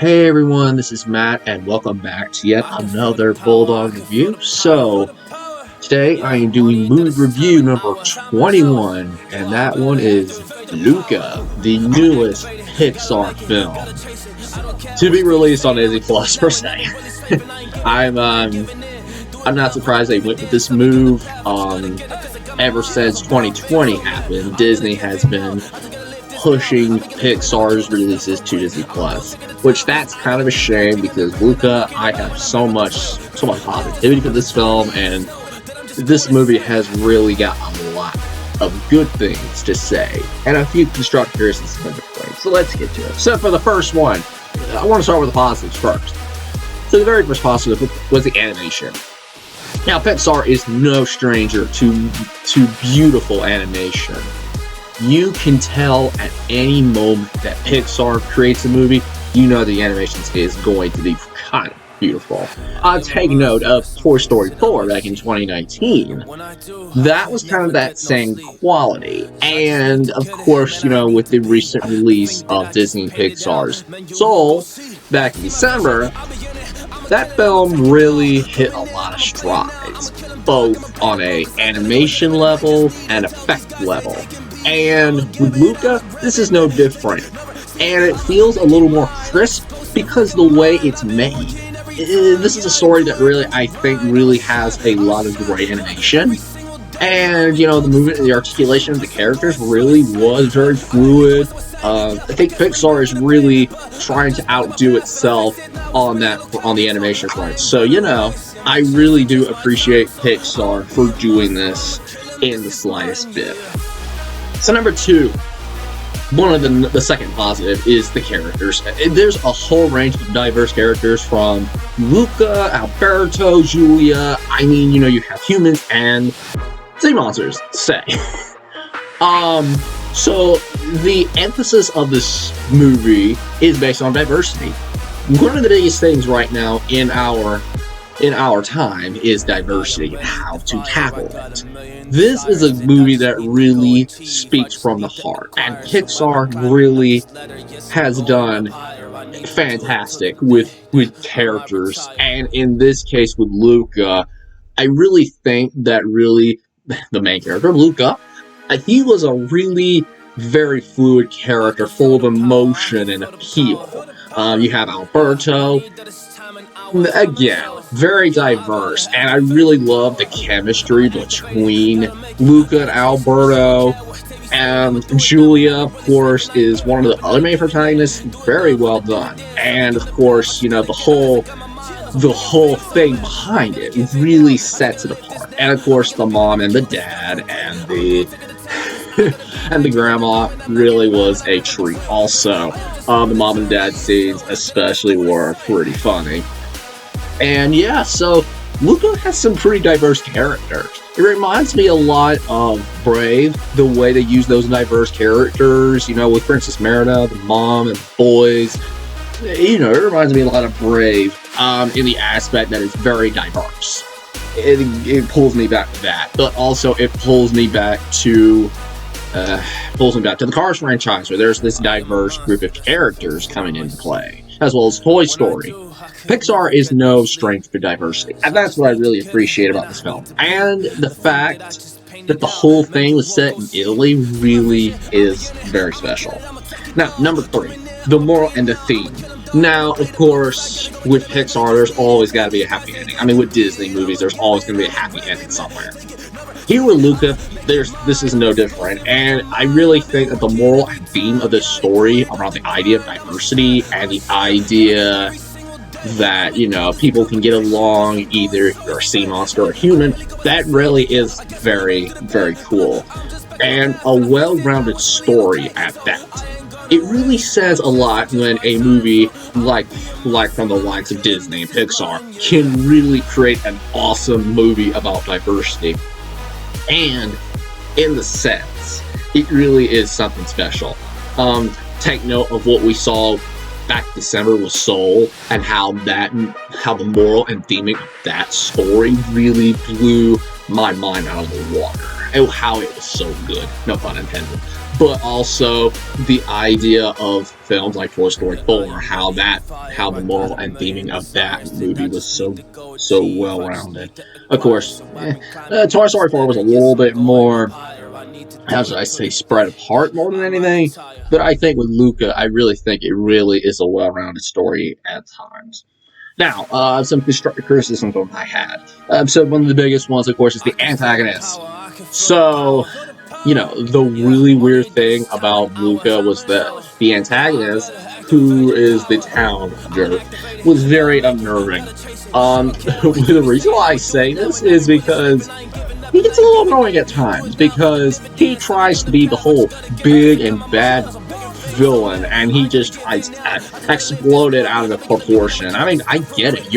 Hey everyone, this is Matt, and welcome back to yet another Bulldog review. So, today I am doing movie review number 21, and that one is Luca, the newest Pixar film, to be released on Disney Plus per se. I'm not surprised they went with this move. Ever since 2020 happened, Disney has been pushing Pixar's releases to Disney Plus, which that's kind of a shame because Luca, I have so much positivity for this film, and this movie has really got a lot of good things to say and a few constructive criticisms in between. So let's get to it. So for the first one, I want to start with the positives first. So the very first positive was the animation. Now Pixar is no stranger to beautiful animation. You can tell at any moment that Pixar creates a movie, you know the animation is going to be kind of beautiful. Take note of Toy Story 4 back in 2019. That was kind of that same quality. And of course, with the recent release of Disney and Pixar's Soul back in December, that film really hit a lot of strides, both on a animation level and effect level. And with Luca, this is no different. And it feels a little more crisp because the way it's made. This is a story that I think really has a lot of great animation. And, the movement and the articulation of the characters really was very fluid. I think Pixar is really trying to outdo itself on the animation front. So, I really do appreciate Pixar for doing this in the slightest bit. So number two, one of the second positive is the characters. There's a whole range of diverse characters from Luca, Alberto, Julia. You have humans and sea monsters, say. So the emphasis of this movie is based on diversity. One of the biggest things right now in our time is diversity and how to tackle it. This is a movie that really speaks from the heart, and Pixar really has done fantastic with characters, and in this case with Luca, I really think that the main character, Luca, he was a really very fluid character, full of emotion and appeal. You have Alberto, again, very diverse, and I really love the chemistry between Luca and Alberto. And Julia, of course, is one of the other main protagonists. Very well done, and of course, the whole thing behind it really sets it apart. And of course, the mom and the dad and the and the grandma really was a treat. Also, the mom and dad scenes especially were pretty funny. And yeah, so Luca has some pretty diverse characters. It reminds me a lot of Brave, the way they use those diverse characters, with Princess Merida, the mom, and the boys. It reminds me a lot of Brave in the aspect that it's very diverse. It pulls me back to that, but also it pulls me back to the Cars franchise, where there's this diverse group of characters coming into play, as well as Toy Story. Pixar is no stranger to diversity, and that's what I really appreciate about this film. And the fact that the whole thing was set in Italy really is very special. Now, number three, the moral and the theme. Now, of course, with Pixar, there's always got to be a happy ending. With Disney movies, there's always going to be a happy ending somewhere. Here with Luca, this is no different, and I really think that the moral and theme of this story around the idea of diversity and the idea that, people can get along either if you're a sea monster or a human, that really is very, very cool. And a well-rounded story at that. It really says a lot when a movie like from the likes of Disney and Pixar can really create an awesome movie about diversity. And in the sets, it really is something special. Take note of what we saw back December with Soul, and how the moral and theming of that story really blew my mind out of the water. And how it was so good, no pun intended. but also the idea of films like Toy Story 4, how the moral and theming of that movie was so well rounded. Of course, Toy Story 4 was a little bit more, how should I say, spread apart more than anything. But I think with Luca, I really think it really is a well-rounded story at times. Now, some constructive criticisms on I had. So one of the biggest ones, of course, is the antagonist. So, the really weird thing about Luca was that the antagonist, who is the town jerk, was very unnerving. The reason why I say this is because he gets a little annoying at times, because he tries to be the whole big and bad villain, and he just tries to explode it out of the proportion. I mean, I get it.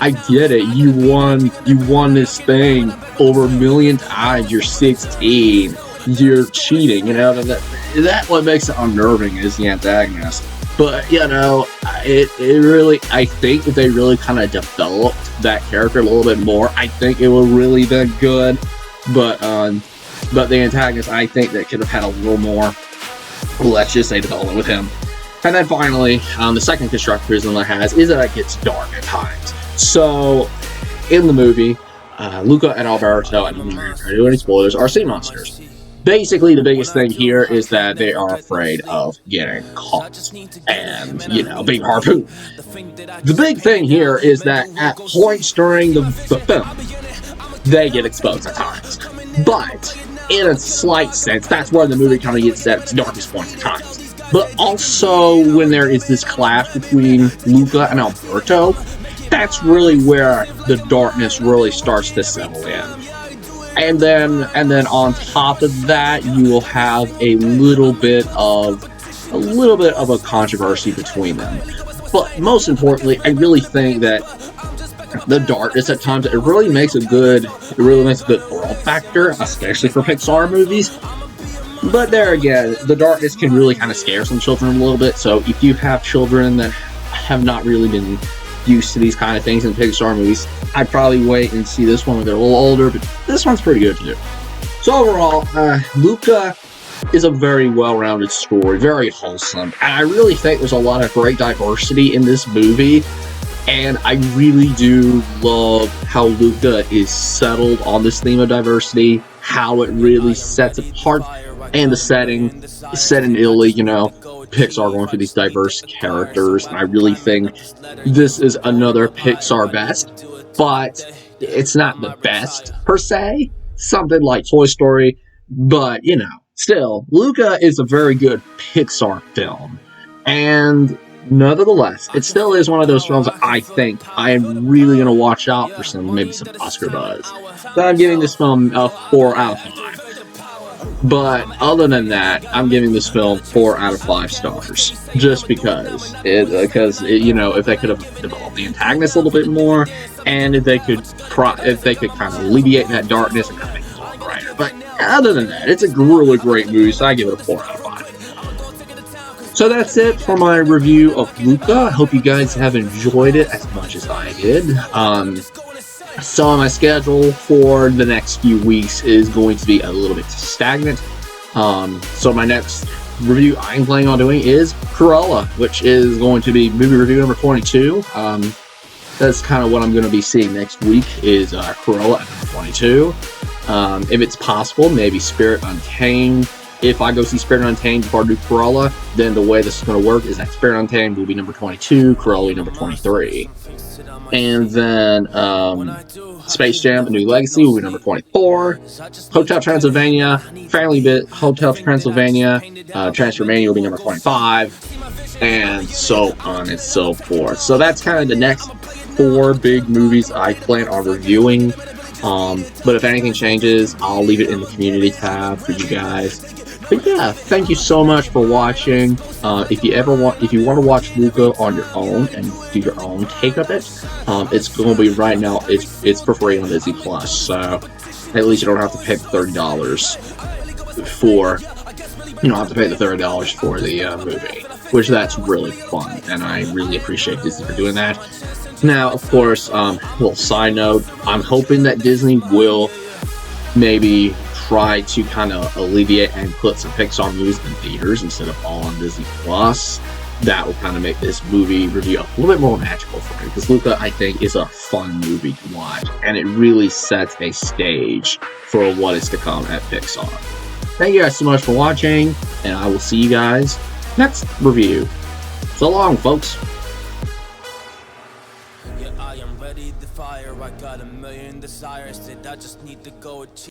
I get it. You won this thing over a million times. You're 16. You're cheating. That what makes it unnerving is the antagonist. But it really. I think if they really kind of developed that character a little bit more, I think it would really been good. But the antagonist, I think that could have had a little more, let's just say, development with him. And then finally, the second constructive criticism it has is that it gets dark at times. So, in the movie, Luca and Alberto, and I'm not going to do any spoilers, are sea monsters. Basically, the biggest thing here is that they are afraid of getting caught and, being harpooned. The big thing here is that at points during the film, they get exposed at times. But, in a slight sense, that's where the movie kind of gets at its darkest points at times. But also, when there is this clash between Luca and Alberto, that's really where the darkness really starts to settle in. And then on top of that, you will have a little bit of a controversy between them. But most importantly, I really think that the darkness at times, it really makes a good world factor, especially for Pixar movies. But there again, the darkness can really kind of scare some children a little bit. So if you have children that have not really been used to these kind of things in Pixar movies, I'd probably wait and see this one when they're a little older, but this one's pretty good too. So overall, Luca is a very well-rounded story, very wholesome, and I really think there's a lot of great diversity in this movie, and I really do love how Luca is settled on this theme of diversity, how it really sets apart, and the setting is set in Italy, Pixar going for these diverse characters, and I really think this is another Pixar best, but it's not the best per se, something like Toy Story, but still, Luca is a very good Pixar film, and nevertheless, it still is one of those films that I think I am really going to watch out for maybe some Oscar buzz. So I'm giving this film a 4 out of 5. But other than that, I'm giving this film 4 out of 5 stars, just because if they could have developed the antagonist a little bit more, and if they could kind of alleviate that darkness and kind of make it a little brighter. But other than that, it's a really great movie, so I give it a 4 out of 5. So that's it for my review of Luca. I hope you guys have enjoyed it as much as I did. So my schedule for the next few weeks is going to be a little bit stagnant. So my next review I'm planning on doing is Cruella, which is going to be movie review number 22. That's kind of what I'm going to be seeing next week is Cruella at number 22. If it's possible, maybe Spirit Untamed. If I go see Spirit Untamed before I do Cruella, then the way this is going to work is that Spirit Untamed will be number 22, Cruella will be number 23. And then Space Jam: A New Legacy will be number 24. Hotel Transylvania, Family Bit, Hotel Transylvania, Transformania will be number 25, and so on and so forth. So that's kind of the next 4 big movies I plan on reviewing. But if anything changes, I'll leave it in the community tab for you guys. But yeah, thank you so much for watching. If you want to watch Luca on your own and do your own take of it, it's going to be right now. It's for free on Disney Plus, so at least you don't have to pay the $30 for. You don't have to pay the $30 for the movie, which that's really fun, and I really appreciate Disney for doing that. Now, of course, little side note, I'm hoping that Disney will maybe try to kind of alleviate and put some Pixar movies in theaters instead of all on Disney Plus. That will kind of make this movie review a little bit more magical for me, because Luca, I think, is a fun movie to watch, and it really sets a stage for what is to come at Pixar. Thank you guys so much for watching, and I will see you guys next review. So long, folks. Yeah, I am ready to fire. I got a million desires that I just need to go achieve.